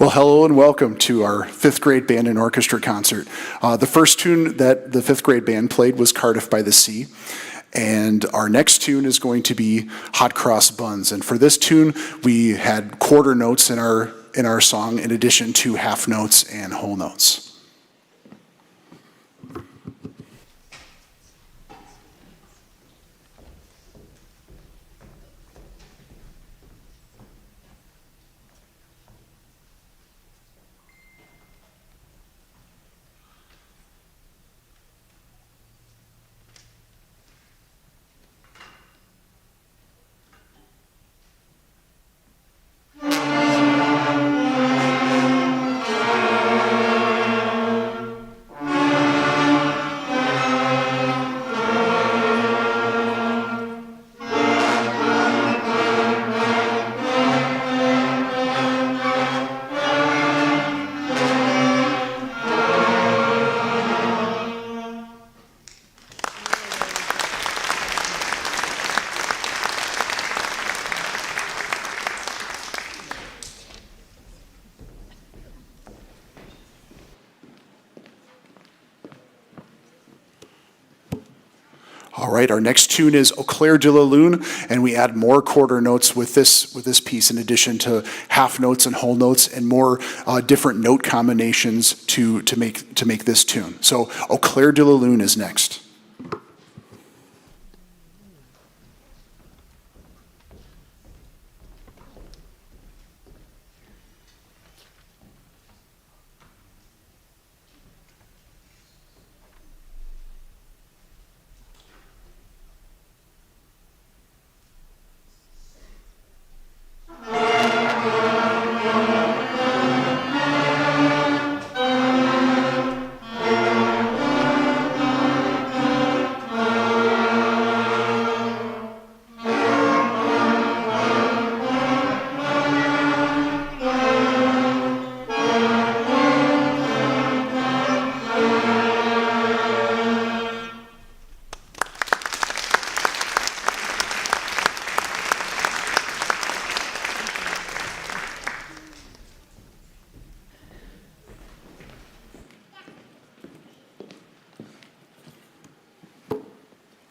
Well, hello and welcome to our fifth grade band and orchestra concert. The first tune that the fifth grade band played was Cardiff by the Sea. And our next tune is going to be Hot Cross Buns. And for this tune, we had quarter notes in our song in addition to half notes and whole notes. All right, our next tune is Au Clair de la Lune, and we add more quarter notes with this piece in addition to half notes and whole notes and more different note combinations to make this tune. So Au Clair de la Lune is next.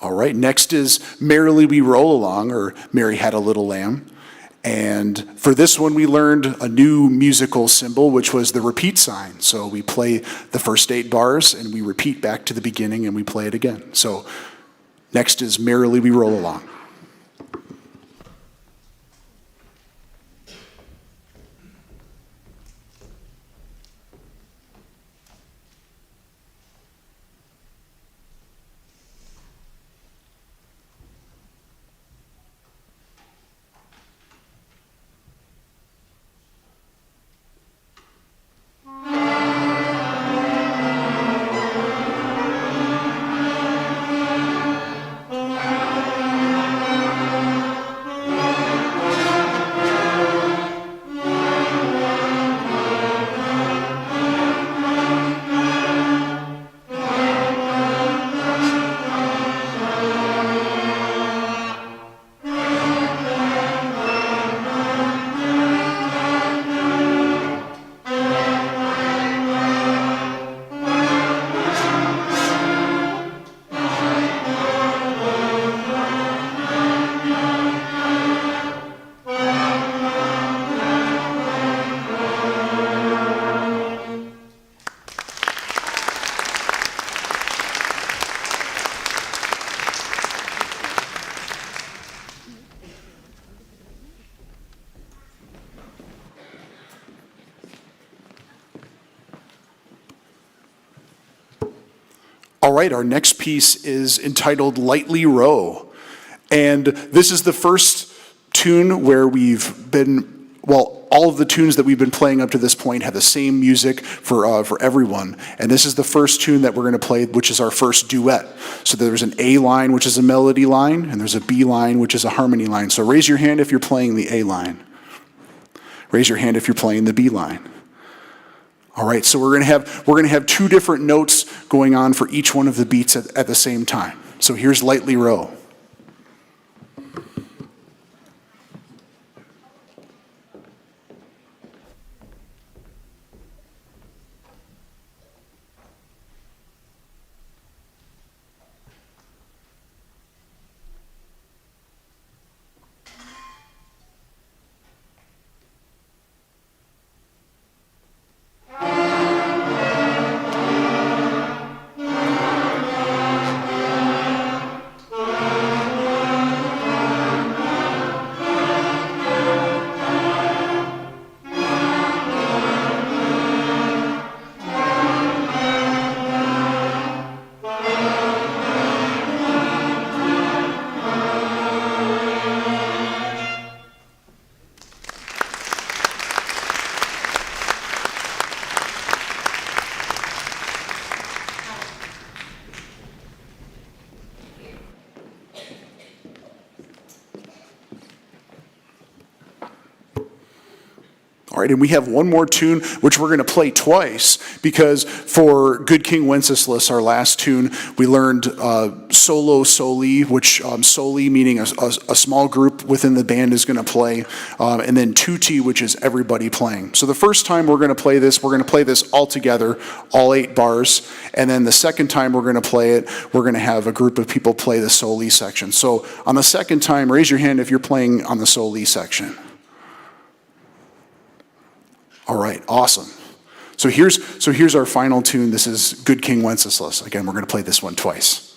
All right, next is Merrily We Roll Along, or Mary Had a Little Lamb. And for this one, we learned a new musical symbol, which was the repeat sign. So we play the first 8 bars, and we repeat back to the beginning, and we play it again. So next is Merrily We Roll Along. All right, our next piece is entitled Lightly Row. And this is the first tune where we've been, well, all of the tunes that we've been playing up to this point have the same music for everyone. And this is the first tune that we're going to play, which is our first duet. So there's an A line, which is a melody line, and there's a B line, which is a harmony line. So raise your hand if you're playing the A line. Raise your hand if you're playing the B line. All right, so we're gonna have 2 different notes going on for each one of the beats at the same time. So here's Lightly Row. right, and we have one more tune which we're going to play twice, because for Good King Wenceslas, our last tune, we learned solo soli, which soli meaning a small group within the band is going to play, and then tutti, which is everybody playing. So the first time we're going to play this all together, all 8 bars, and then the second time we're going to play it, we're going to have a group of people play the soli section. So on the second time, raise your hand if you're playing on the soli section. All right, awesome. So here's our final tune. This is Good King Wenceslas. Again, we're going to play this one twice.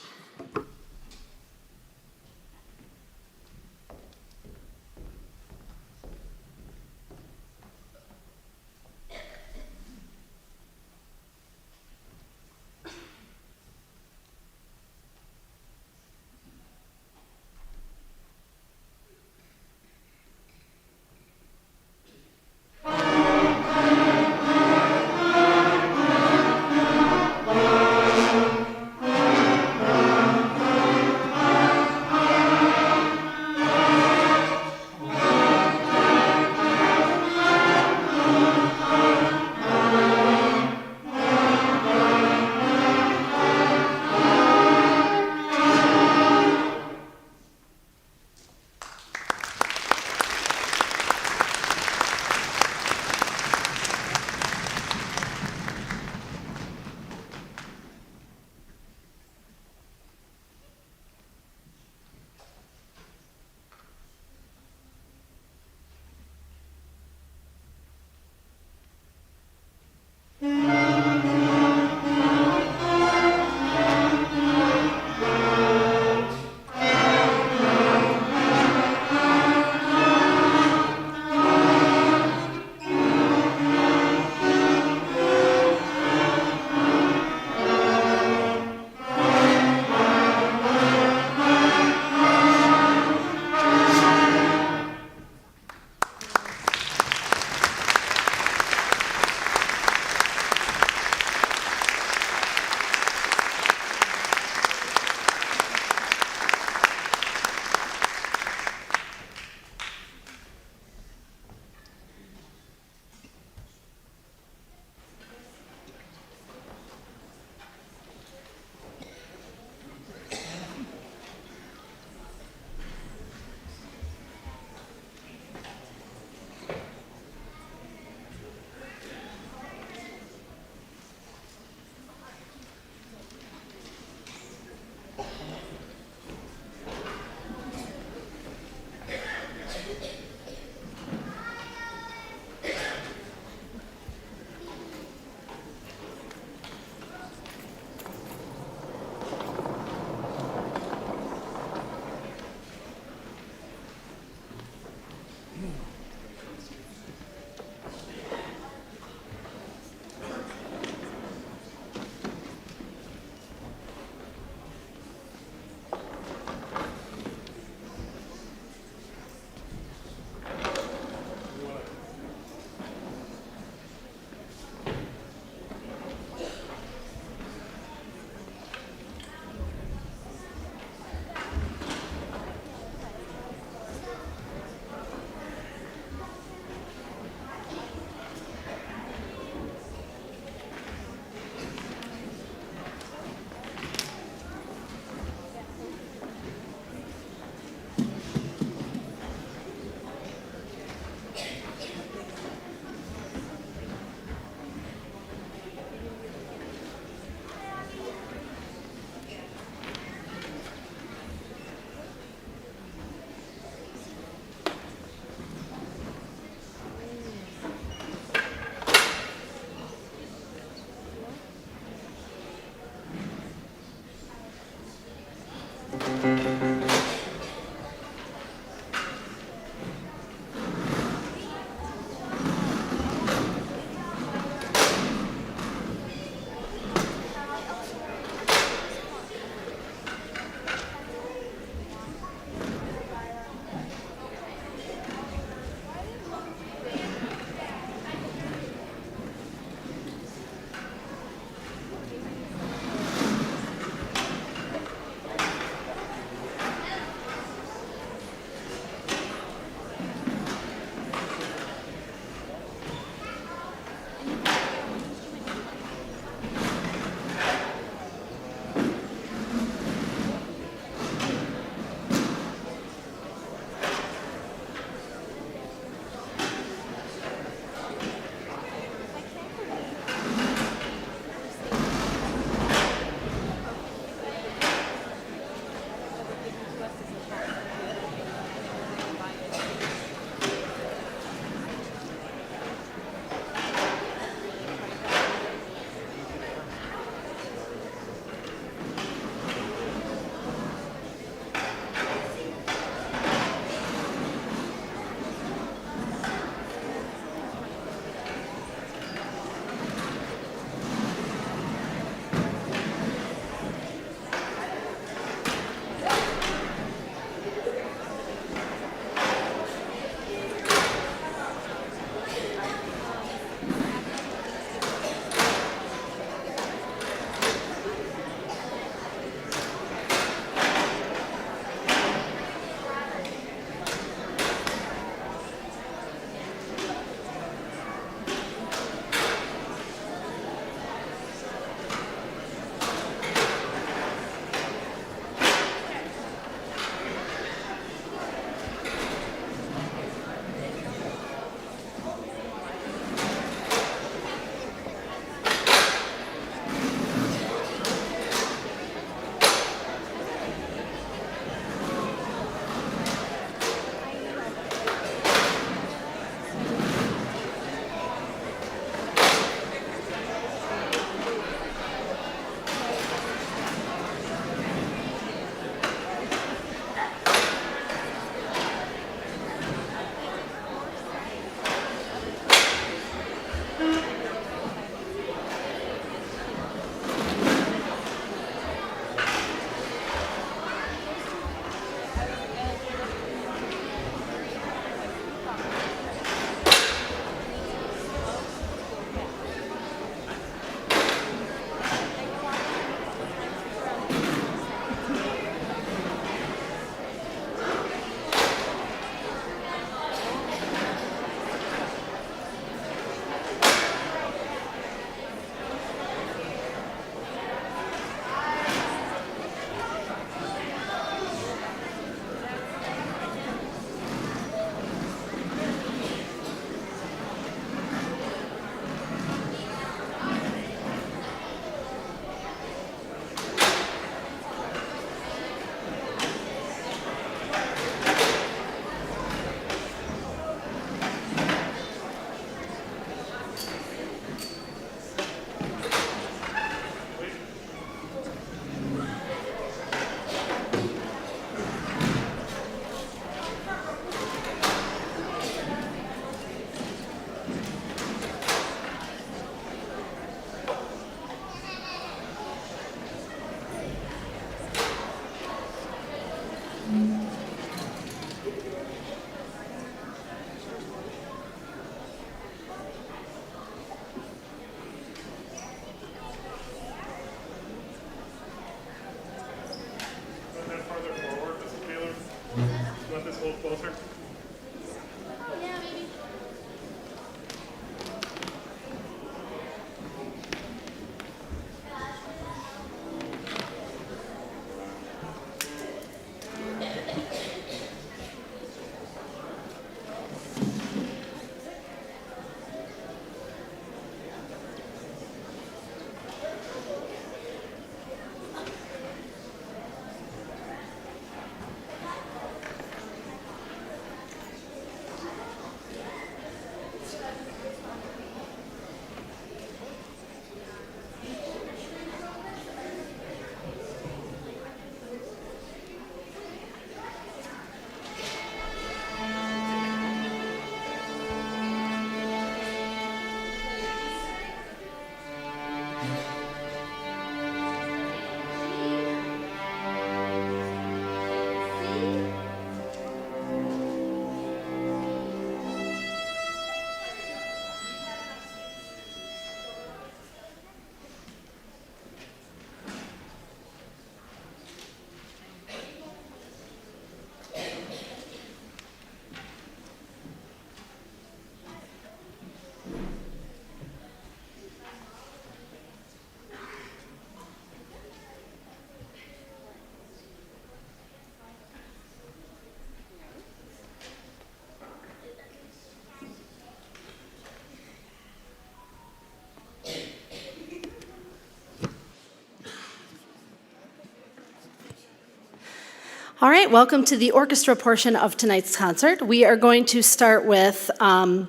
All right, welcome to the orchestra portion of tonight's concert. We are going to start with a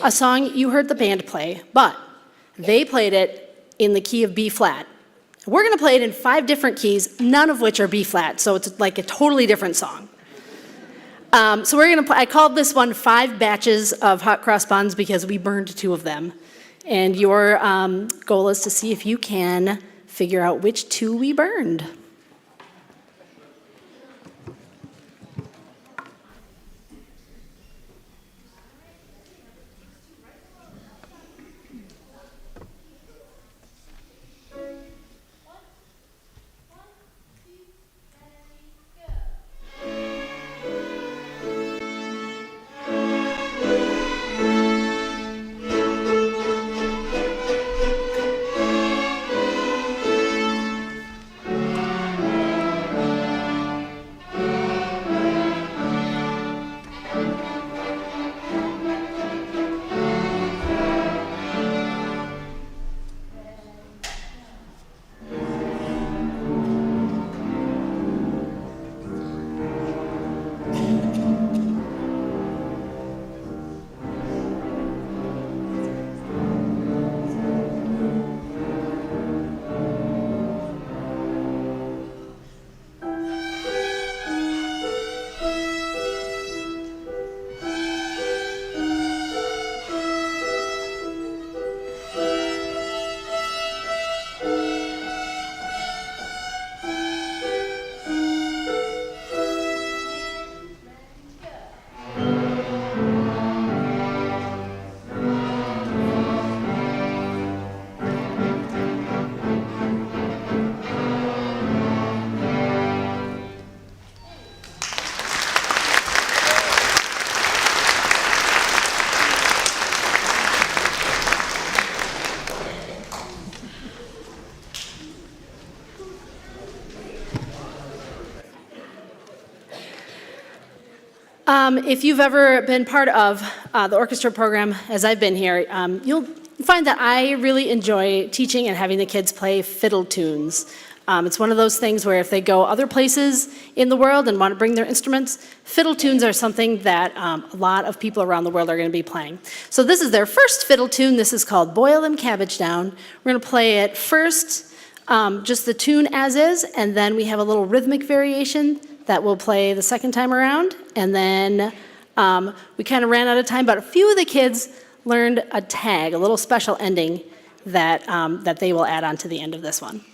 song you heard the band play, but they played it in the key of B flat. We're going to play it in 5 different keys, none of which are B flat, so it's like a totally different song. So we're going to I called this one 5 batches of hot cross buns because we burned 2 of them. And your goal is to see if you can figure out which 2 we burned. If you've ever been part of the orchestra program, as I've been here, you'll find that I really enjoy teaching and having the kids play fiddle tunes. It's one of those things where if they go other places in the world and want to bring their instruments, fiddle tunes are something that a lot of people around the world are going to be playing. So this is their first fiddle tune. This is called Boil Them Cabbage Down. We're going to play it first, just the tune as is, and then we have a little rhythmic variation that we'll play the second time around. And then we kind of ran out of time, but a few of the kids learned a tag, a little special ending that, that they will add on to the end of this one.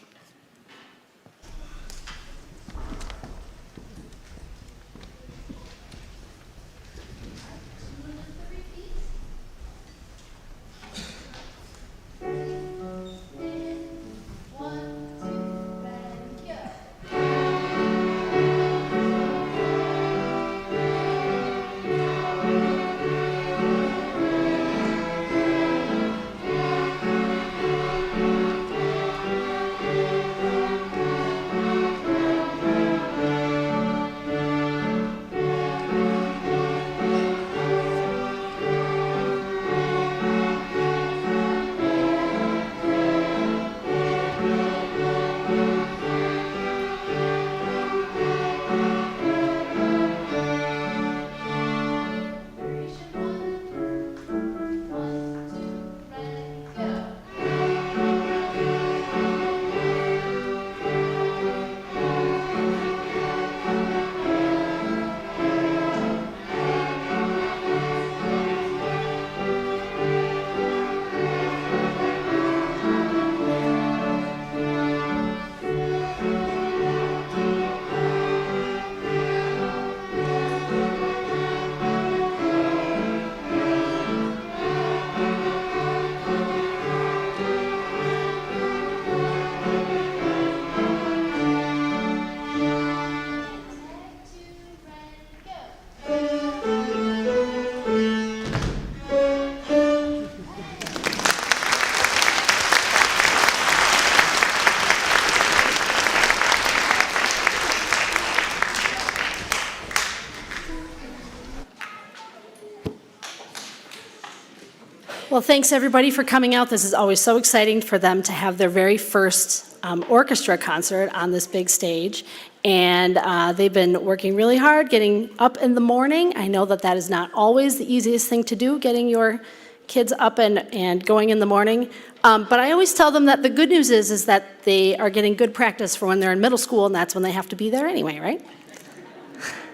Well, thanks everybody for coming out. This is always so exciting for them to have their very first orchestra concert on this big stage. And they've been working really hard, getting up in the morning. I know that that is not always the easiest thing to do, getting your kids up and going in the morning. But I always tell them that the good news is that they are getting good practice for when they're in middle school, and that's when they have to be there anyway, right?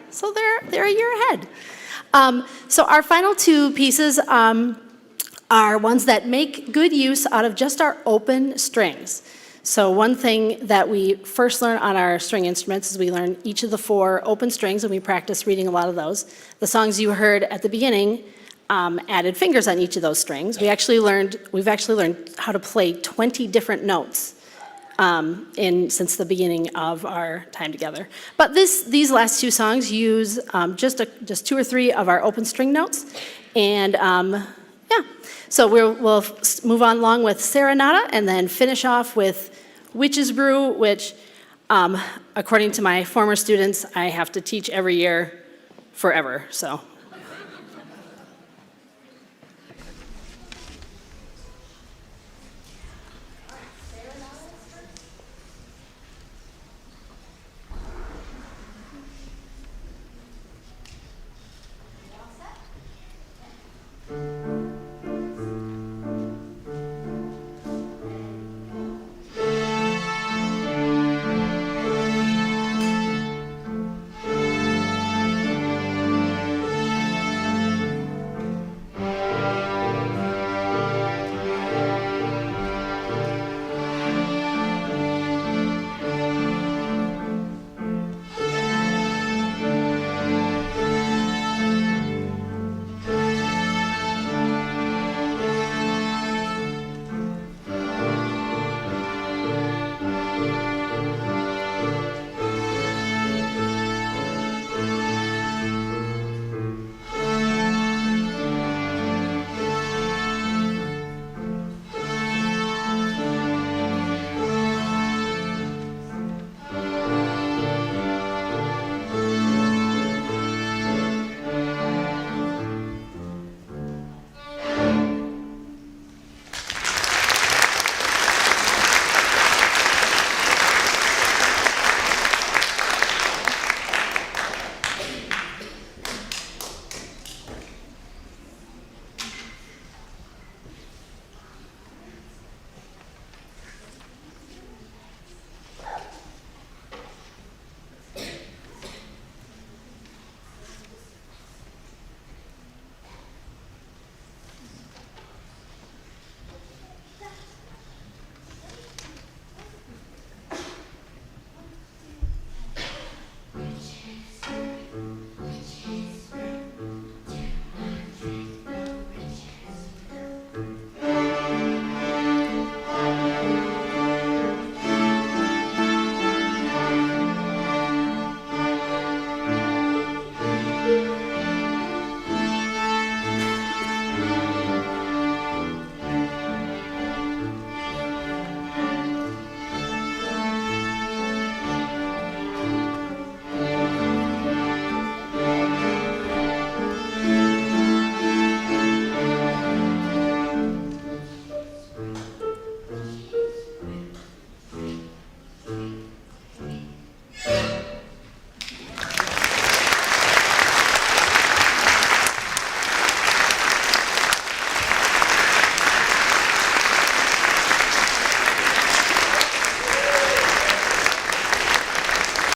So they're a year ahead. So our final two pieces are ones that make good use out of just our open strings. So one thing that we first learn on our string instruments is we learn each of the 4 open strings, and we practice reading a lot of those. The songs you heard at the beginning added fingers on each of those strings. We've actually learned how to play 20 different notes since the beginning of our time together. But these last 2 songs use just 2 or 3 of our open string notes, and yeah. So we'll move on along with Serenata, and then finish off with Witch's Brew, which, according to my former students, I have to teach every year forever. So